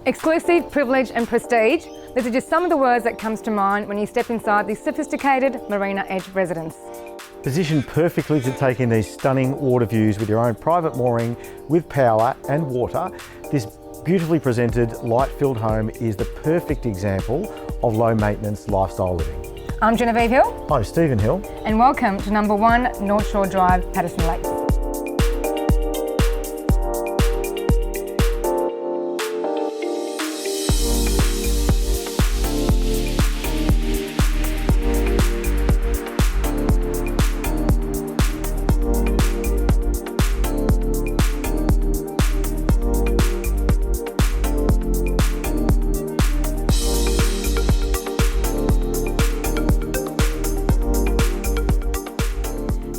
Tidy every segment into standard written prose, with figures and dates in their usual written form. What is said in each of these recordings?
Exclusive, privilege and prestige. These are just some of the words that comes to mind when you step inside this sophisticated marina-edge residence. Positioned perfectly to take in these stunning water views with your own private mooring with power and water, this beautifully presented, light-filled home is the perfect example of low-maintenance lifestyle living. I'm Genevieve Hill. I'm Stephen Hill. And welcome to number 1 Northshore Drive, Patterson Lakes.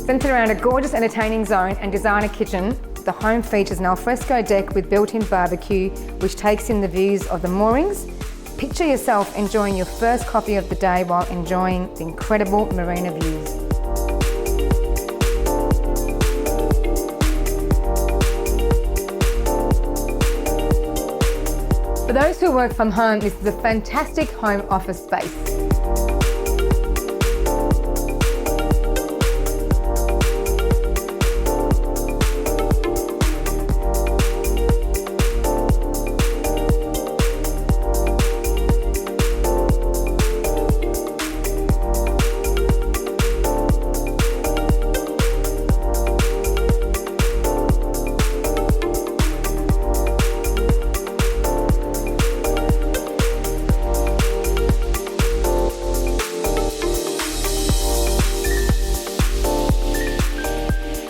Centered around a gorgeous entertaining zone and designer kitchen, the home features an alfresco deck with built-in barbecue, which takes in the views of the moorings. Picture yourself enjoying your first coffee of the day while enjoying the incredible marina views. For those who work from home, this is a fantastic home office space.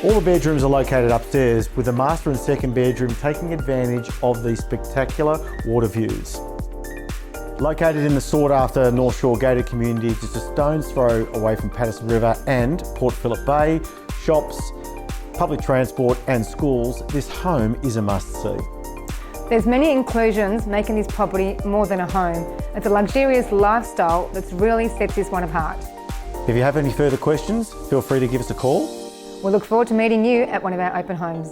All the bedrooms are located upstairs, with the master and second bedroom taking advantage of these spectacular water views. Located in the sought-after Northshore gated community, just a stone's throw away from Patterson River and Port Phillip Bay, shops, public transport and schools, this home is a must-see. There's many inclusions making this property more than a home. It's a luxurious lifestyle that really sets this one apart. If you have any further questions, feel free to give us a call. We look forward to meeting you at one of our open homes.